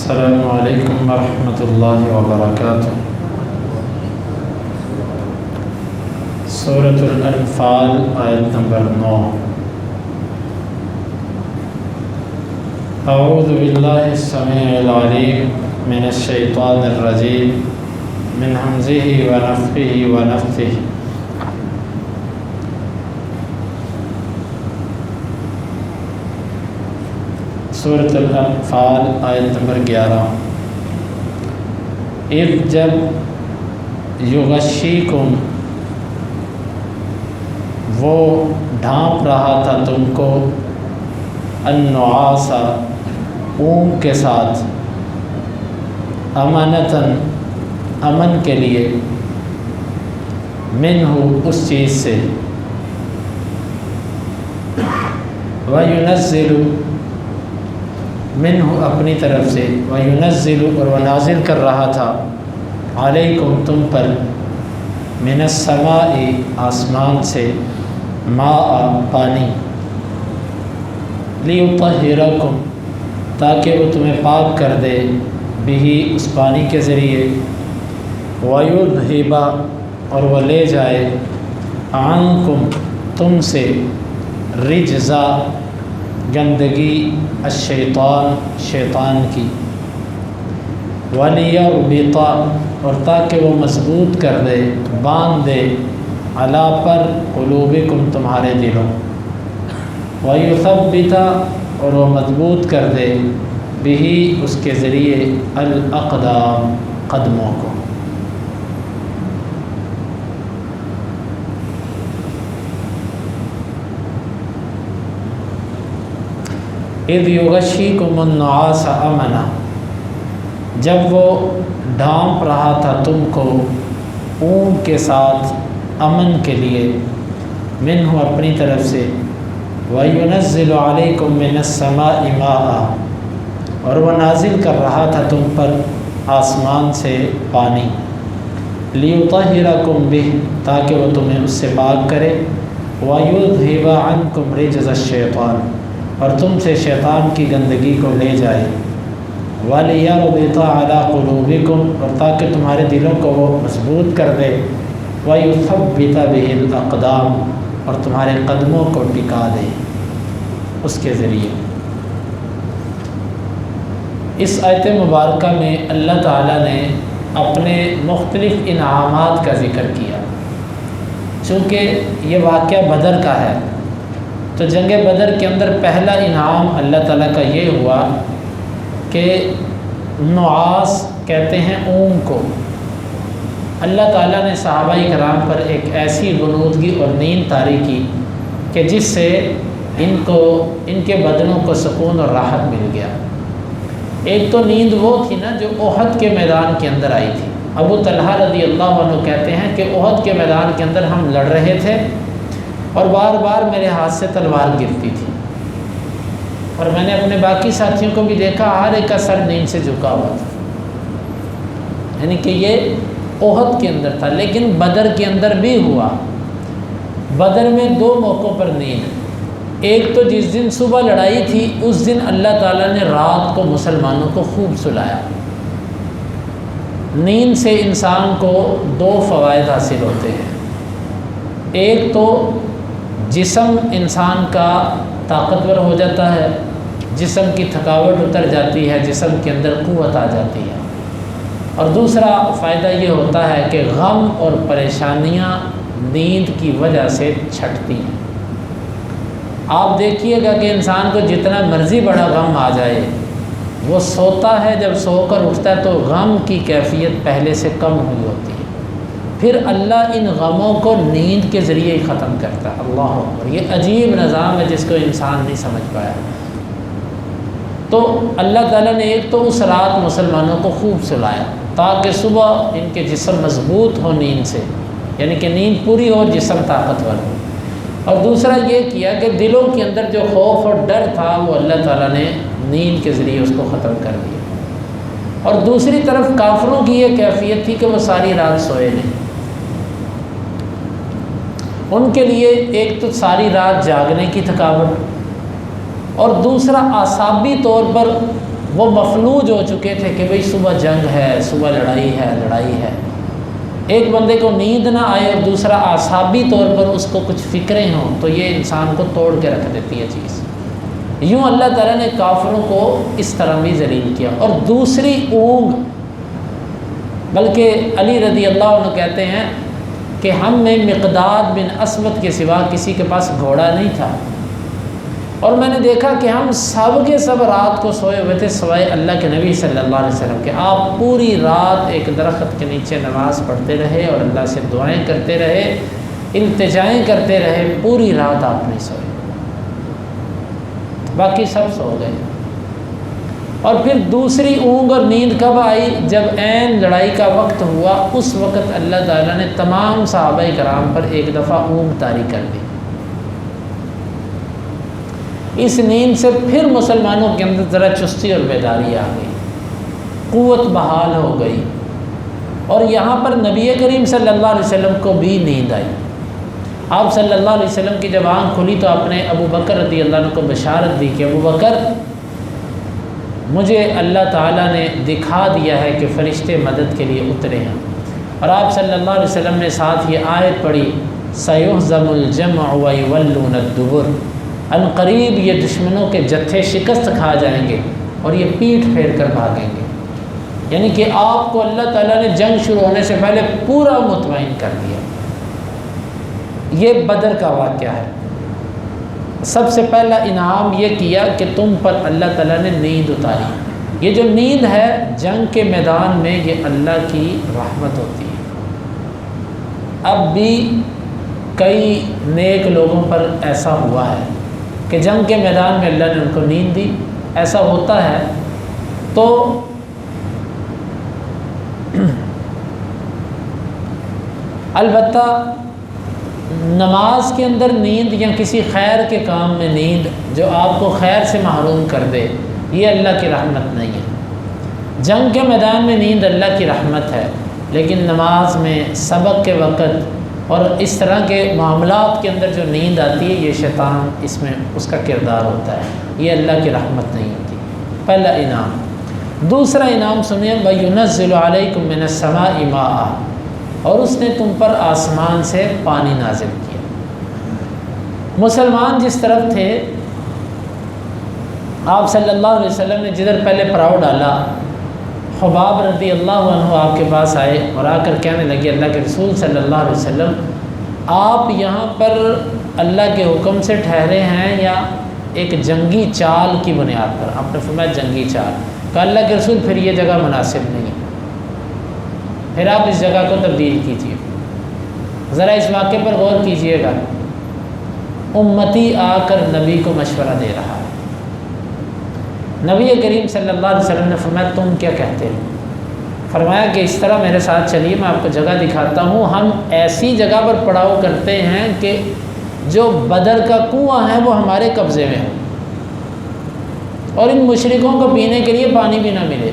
السلام علیکم ورحمۃ اللہ وبرکاتہ۔ سورۃ الانفال آیت نمبر 9۔ اعوذ باللہ السمیع العلیم من الشیطان الرجیم من ہمزہ ونفخہ ونفثہ۔ سورۃ الانفال آیت نمبر 11۔ اذ جب یغشیکم وہ ڈھانپ رہا تھا تم کو النعاس اونگ کے ساتھ امانتاً امن کے لیے منہ اس چیز سے وَيُنَزِّلُ منہ اپنی طرف سے وَيُنَزِّلُ اور وہ نازل کر رہا تھا علیکم تم پر من السماء آسمان سے ماء پانی لیطہرکم تاکہ وہ تمہیں پاک کر دے بہی اس پانی کے ذریعے وَيُذْهِبَ اور وہ لے جائے عنکم تم سے رجزا گندگی الشیطان شیطان کی وَلِيَرْبِطَ اور تاکہ وہ مضبوط کر دے باندھ دے علی پر قلوبکم تمہارے دلوں وَيُثَبِّتَ اور وہ مضبوط کر دے بہی اس کے ذریعے الاقدام قدموں کو۔ اذ یغشیکم النعاس امنا جب وہ ڈھانپ رہا تھا تم کو اونگ کے ساتھ امن کے لیے منہ اپنی طرف سے وَيُنَزِّلُ عَلَيْكُم مِّنَ السَّمَاءِ مَاءً اور وہ نازل کر رہا تھا تم پر آسمان سے پانی لِيُطَهِّرَكُم بِهِ تاکہ وہ تمہیں اس سے پاک کرے وَيُذْهِبَ عَنكُم رِجْزَ الشَّيْطَانِ اور تم سے شیطان کی گندگی کو لے جائے وَلِيَرْبِطَ عَلَىٰ قُلُوبِكُمْ اور تاکہ تمہارے دلوں کو وہ مضبوط کر دے وَيُثَبِّتَ بِهِ الْأَقْدَامَ اور تمہارے قدموں کو ٹکا دے اس کے ذریعے۔ اس آیت مبارکہ میں اللہ تعالیٰ نے اپنے مختلف انعامات کا ذکر کیا۔ چونکہ یہ واقعہ بدر کا ہے تو جنگ بدر کے اندر پہلا انعام اللہ تعالیٰ کا یہ ہوا کہ نعاس کہتے ہیں اونگ کو، اللہ تعالیٰ نے صحابہ کرام پر ایک ایسی غنودگی اور نیند طاری کی کہ جس سے ان کے بدنوں کو سکون اور راحت مل گیا۔ ایک تو نیند وہ تھی نا جو احد کے میدان کے اندر آئی تھی۔ ابو طلحہ رضی اللہ عنہ کہتے ہیں کہ احد کے میدان کے اندر ہم لڑ رہے تھے اور بار بار میرے ہاتھ سے تلوار گرتی تھی اور میں نے اپنے باقی ساتھیوں کو بھی دیکھا ہر ایک کا سر نیند سے جھکا ہوا تھا، یعنی کہ یہ احد کے اندر تھا۔ لیکن بدر کے اندر بھی ہوا۔ بدر میں دو موقعوں پر نیند، ایک تو جس دن صبح لڑائی تھی اس دن اللہ تعالیٰ نے رات کو مسلمانوں کو خوب سلایا۔ نیند سے انسان کو دو فوائد حاصل ہوتے ہیں، ایک تو جسم انسان کا طاقتور ہو جاتا ہے، جسم کی تھکاوٹ اتر جاتی ہے، جسم کے اندر قوت آ جاتی ہے، اور دوسرا فائدہ یہ ہوتا ہے کہ غم اور پریشانیاں نیند کی وجہ سے چھٹتی ہیں۔ آپ دیکھیے گا کہ انسان کو جتنا مرضی بڑا غم آ جائے وہ سوتا ہے، جب سو کر اٹھتا ہے تو غم کی کیفیت پہلے سے کم ہوئی ہوتی ہے، پھر اللہ ان غموں کو نیند کے ذریعے ہی ختم کرتا ہے۔ اللہ اکبر، یہ عجیب نظام ہے جس کو انسان نہیں سمجھ پایا۔ تو اللہ تعالیٰ نے ایک تو اس رات مسلمانوں کو خوب سلایا تاکہ صبح ان کے جسم مضبوط ہو نیند سے، یعنی کہ نیند پوری ہو، جسم طاقتور ہو، اور دوسرا یہ کیا کہ دلوں کے اندر جو خوف اور ڈر تھا وہ اللہ تعالیٰ نے نیند کے ذریعے اس کو ختم کر دیا۔ اور دوسری طرف کافروں کی یہ کیفیت تھی کہ وہ ساری رات سوئے نہیں، ان کے لیے ایک تو ساری رات جاگنے کی تھکاوٹ، اور دوسرا اعصابی طور پر وہ مفلوج ہو چکے تھے کہ بھئی صبح جنگ ہے، صبح لڑائی ہے۔ ایک بندے کو نیند نہ آئے اور دوسرا اعصابی طور پر اس کو کچھ فکریں ہوں تو یہ انسان کو توڑ کے رکھ دیتی ہے چیز۔ یوں اللہ تعالیٰ نے کافروں کو اس طرح بھی ذلیل کیا۔ اور دوسری اونگ، بلکہ علی رضی اللہ عنہ کہتے ہیں کہ ہم میں مقداد بن اسود کے سوا کسی کے پاس گھوڑا نہیں تھا، اور میں نے دیکھا کہ ہم سب کے سب رات کو سوئے ہوئے تھے سوائے اللہ کے نبی صلی اللہ علیہ وسلم کے۔ آپ پوری رات ایک درخت کے نیچے نماز پڑھتے رہے اور اللہ سے دعائیں کرتے رہے، التجائیں کرتے رہے، پوری رات آپ نہیں سوئے، باقی سب سو گئے۔ اور پھر دوسری اونگ اور نیند کب آئی؟ جب عین لڑائی کا وقت ہوا، اس وقت اللہ تعالیٰ نے تمام صحابہ کرام پر ایک دفعہ اونگ طاری کر دی۔ اس نیند سے پھر مسلمانوں کے اندر ذرا چستی اور بیداری آ گئی، قوت بحال ہو گئی، اور یہاں پر نبی کریم صلی اللہ علیہ وسلم کو بھی نیند آئی۔ آپ صلی اللہ علیہ وسلم کی جب آنکھ کھلی تو آپ نے ابو بکر رضی اللہ عنہ کو بشارت دی کہ ابو بکر، مجھے اللہ تعالیٰ نے دکھا دیا ہے کہ فرشتے مدد کے لیے اترے ہیں۔ اور آپ صلی اللہ علیہ وسلم نے ساتھ یہ آیت پڑھی، سَيُهْزَمُ الْجَمْعُ وَيُوَلُّونَ الدُّبُرَ، عنقریب یہ دشمنوں کے جتھے شکست کھا جائیں گے اور یہ پیٹھ پھیر کر بھاگیں گے۔ یعنی کہ آپ کو اللہ تعالیٰ نے جنگ شروع ہونے سے پہلے پورا مطمئن کر دیا۔ یہ بدر کا واقعہ ہے۔ سب سے پہلا انعام یہ کیا کہ تم پر اللہ تعالیٰ نے نیند اتاری۔ یہ جو نیند ہے جنگ کے میدان میں، یہ اللہ کی رحمت ہوتی ہے۔ اب بھی کئی نیک لوگوں پر ایسا ہوا ہے کہ جنگ کے میدان میں اللہ نے ان کو نیند دی۔ ایسا ہوتا ہے تو البتہ نماز کے اندر نیند یا کسی خیر کے کام میں نیند جو آپ کو خیر سے محروم کر دے، یہ اللہ کی رحمت نہیں ہے۔ جنگ کے میدان میں نیند اللہ کی رحمت ہے، لیکن نماز میں، سبق کے وقت اور اس طرح کے معاملات کے اندر جو نیند آتی ہے، یہ شیطان اس میں اس کا کردار ہوتا ہے، یہ اللہ کی رحمت نہیں ہوتی۔ پہلا انعام۔ دوسرا انعام سنیے، وَيُنَزِّلُ عَلَيْكُم مِّنَ السَّمَاءِ مَاءً، اور اس نے تم پر آسمان سے پانی نازل کیا۔ مسلمان جس طرف تھے، آپ صلی اللہ علیہ وسلم نے جدھر پہلے پڑاؤ ڈالا، خباب رضی اللہ عنہ آپ کے پاس آئے اور آ کر کہنے لگے، اللہ کے رسول صلی اللہ علیہ وسلم، آپ یہاں پر اللہ کے حکم سے ٹھہرے ہیں یا ایک جنگی چال کی بنیاد پر؟ آپ نے فرمایا جنگی چال۔ کہا اللہ کے رسول پھر یہ جگہ مناسب نہیں، پھر آپ اس جگہ کو تبدیل کیجیے۔ ذرا اس واقعے پر غور کیجیے گا، امتی آ کر نبی کو مشورہ دے رہا ہے۔ نبی کریم صلی اللہ علیہ وسلم نے فرمایا تم کیا کہتے ہو؟ فرمایا کہ اس طرح میرے ساتھ چلیے، میں آپ کو جگہ دکھاتا ہوں۔ ہم ایسی جگہ پر پڑاؤ کرتے ہیں کہ جو بدر کا کنواں ہے وہ ہمارے قبضے میں ہو، اور ان مشرکوں کو پینے کے لیے پانی بھی نہ ملے۔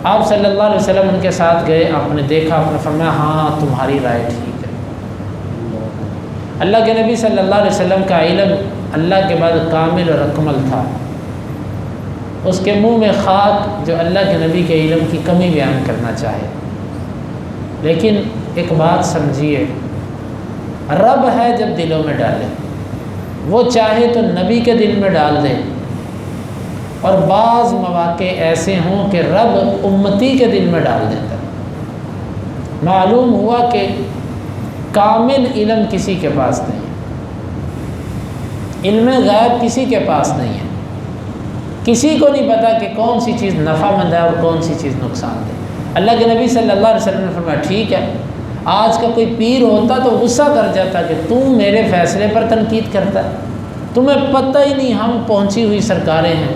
آپ صلی اللہ علیہ وسلم ان کے ساتھ گئے، آپ نے دیکھا، آپ نے فرمایا ہاں تمہاری رائے ٹھیک ہے۔ اللہ کے نبی صلی اللہ علیہ وسلم کا علم اللہ کے بعد کامل اور اکمل تھا۔ اس کے منہ میں خاک جو اللہ کے نبی کے علم کی کمی بیان کرنا چاہے۔ لیکن ایک بات سمجھیے، رب ہے جب دلوں میں ڈالے، وہ چاہے تو نبی کے دل میں ڈال دے، اور بعض مواقع ایسے ہوں کہ رب امتی کے دل میں ڈال دیتا ہے۔ معلوم ہوا کہ کامل علم کسی کے پاس نہیں ہے، علم غیب کسی کے پاس نہیں ہے، کسی کو نہیں پتا کہ کون سی چیز نفع مند ہے اور کون سی چیز نقصان دہ۔ اللہ کے نبی صلی اللہ علیہ وسلم نے فرمایا ٹھیک ہے، آج کا کوئی پیر ہوتا تو غصہ کر جاتا کہ تم میرے فیصلے پر تنقید کرتا ہے، تمہیں پتہ ہی نہیں ہم پہنچی ہوئی سرکاریں ہیں،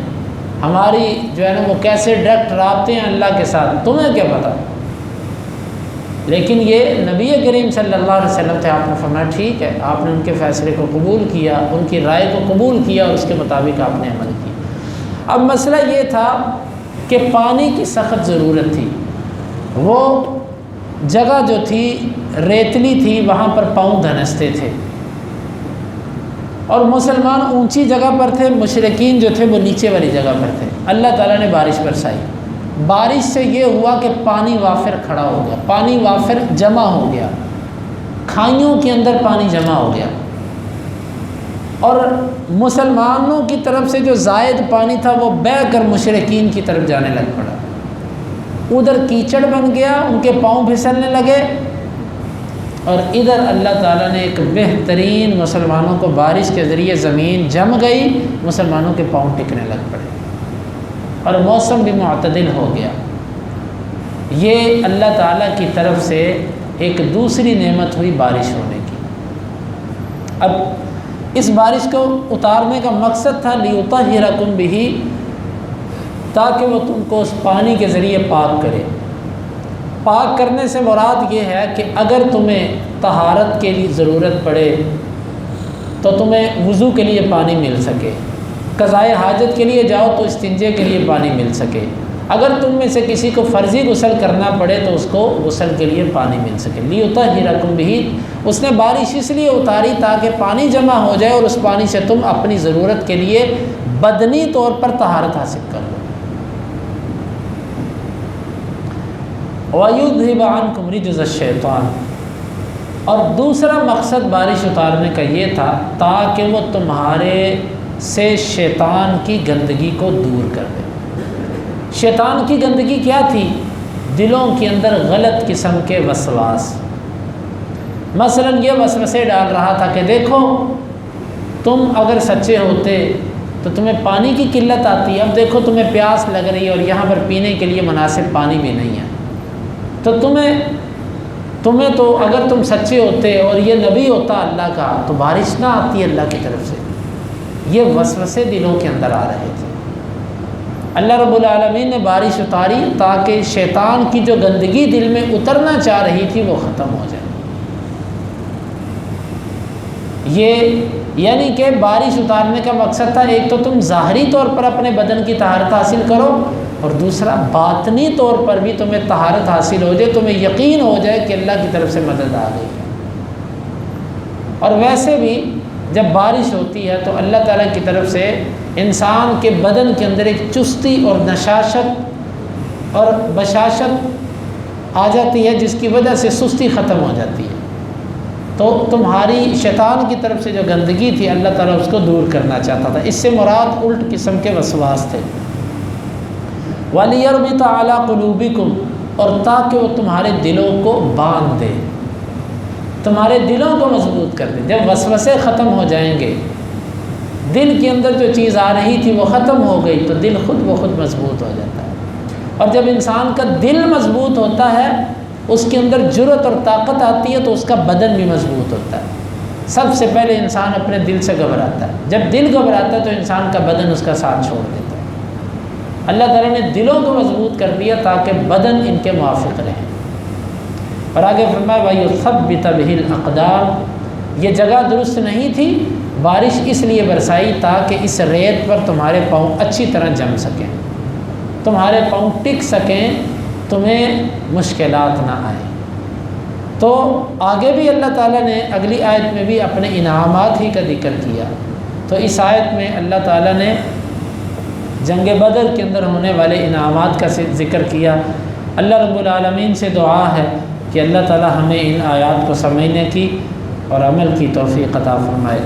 ہماری جو ہے نا وہ کیسے ڈائریکٹ رابطے ہیں اللہ کے ساتھ، تمہیں کیا پتہ۔ لیکن یہ نبی کریم صلی اللہ علیہ وسلم تھے، آپ نے فرمایا ٹھیک ہے، آپ نے ان کے فیصلے کو قبول کیا، ان کی رائے کو قبول کیا اور اس کے مطابق آپ نے عمل کیا۔ اب مسئلہ یہ تھا کہ پانی کی سخت ضرورت تھی، وہ جگہ جو تھی ریتلی تھی، وہاں پر پاؤں دھنستے تھے، اور مسلمان اونچی جگہ پر تھے، مشرکین جو تھے وہ نیچے والی جگہ پر تھے۔ اللہ تعالیٰ نے بارش برسائی. بارش سے یہ ہوا کہ پانی وافر کھڑا ہو گیا، پانی وافر جمع ہو گیا، کھائیوں کے اندر پانی جمع ہو گیا، اور مسلمانوں کی طرف سے جو زائد پانی تھا وہ بہہ کر مشرکین کی طرف جانے لگ پڑا. ادھر کیچڑ بن گیا، ان کے پاؤں پھسلنے لگے، اور ادھر اللہ تعالیٰ نے ایک بہترین مسلمانوں کو بارش کے ذریعے زمین جم گئی، مسلمانوں کے پاؤں ٹکنے لگ پڑے اور موسم بھی معتدل ہو گیا. یہ اللہ تعالیٰ کی طرف سے ایک دوسری نعمت ہوئی بارش ہونے کی. اب اس بارش کو اتارنے کا مقصد تھا لِيُطَهِّرَكُمْ بِهِ، تاکہ وہ تم کو اس پانی کے ذریعے پاک کرے. پاک کرنے سے مراد یہ ہے کہ اگر تمہیں طہارت کے لیے ضرورت پڑے تو تمہیں وضو کے لیے پانی مل سکے، قضائے حاجت کے لیے جاؤ تو استنجے کے لیے پانی مل سکے، اگر تم میں سے کسی کو فرضی غسل کرنا پڑے تو اس کو غسل کے لیے پانی مل سکے. لِيُطَهِّرَكُمْ بِهِ، اس نے بارش اس لیے اتاری تاکہ پانی جمع ہو جائے اور اس پانی سے تم اپنی ضرورت کے لیے بدنی طور پر طہارت حاصل کر لو. وَيُذْهِبَ عَنْكُمْ رِجْزَ الشَّيْطَانِ، اور دوسرا مقصد بارش اتارنے کا یہ تھا تاکہ وہ تمہارے سے شیطان کی گندگی کو دور کر دے. شیطان کی گندگی کیا تھی؟ دلوں کے اندر غلط قسم کے وسواس. مثلا یہ وسوسے ڈال رہا تھا کہ دیکھو تم اگر سچے ہوتے تو تمہیں پانی کی قلت آتی ہے، اب دیکھو تمہیں پیاس لگ رہی ہے اور یہاں پر پینے کے لیے مناسب پانی بھی نہیں ہے، تو تمہیں تو اگر تم سچے ہوتے اور یہ نبی ہوتا اللہ کا تو بارش نہ آتی اللہ کی طرف سے. یہ وسوسے دلوں کے اندر آ رہے تھے. اللہ رب العالمین نے بارش اتاری تاکہ شیطان کی جو گندگی دل میں اترنا چاہ رہی تھی وہ ختم ہو جائے. یہ یعنی کہ بارش اتارنے کا مقصد تھا ایک تو تم ظاہری طور پر اپنے بدن کی طہارت حاصل کرو، اور دوسرا باطنی طور پر بھی تمہیں طہارت حاصل ہو جائے، تمہیں یقین ہو جائے کہ اللہ کی طرف سے مدد آ گئی. اور ویسے بھی جب بارش ہوتی ہے تو اللہ تعالیٰ کی طرف سے انسان کے بدن کے اندر ایک چستی اور نشاشت اور بشاشت آ جاتی ہے جس کی وجہ سے سستی ختم ہو جاتی ہے. تو تمہاری شیطان کی طرف سے جو گندگی تھی اللہ تعالیٰ اس کو دور کرنا چاہتا تھا. اس سے مراد الٹ قسم کے وسواس تھے. وَلِيَرْبِطَ عَلَىٰ قُلُوبِكُمْ، اور تاکہ وہ تمہارے دلوں کو باندھ دے، تمہارے دلوں کو مضبوط کر دے. جب وسوسے ختم ہو جائیں گے، دل کے اندر جو چیز آ رہی تھی وہ ختم ہو گئی تو دل خود بخود مضبوط ہو جاتا ہے. اور جب انسان کا دل مضبوط ہوتا ہے، اس کے اندر جرأت اور طاقت آتی ہے تو اس کا بدن بھی مضبوط ہوتا ہے. سب سے پہلے انسان اپنے دل سے گھبراتا ہے، جب دل گھبراتا ہے تو انسان کا بدن اس کا ساتھ چھوڑ دیتا ہے. اللہ تعالیٰ نے دلوں کو مضبوط کر دیا تاکہ بدن ان کے موافق رہے. اور آگے فرمایا وَيُثَبِّتَ بِهِ الْأَقْدَامَ، یہ جگہ درست نہیں تھی، بارش اس لیے برسائی تاکہ اس ریت پر تمہارے پاؤں اچھی طرح جم سکیں، تمہارے پاؤں ٹک سکیں، تمہیں مشکلات نہ آئیں. تو آگے بھی اللہ تعالیٰ نے اگلی آیت میں بھی اپنے انعامات ہی کا ذکر کیا. تو اس آیت میں اللہ تعالیٰ نے جنگ بدر کے اندر ہونے والے انعامات کا ذکر کیا. اللہ رب العالمین سے دعا ہے کہ اللہ تعالیٰ ہمیں ان آیات کو سمجھنے کی اور عمل کی توفیق عطا فرمائے.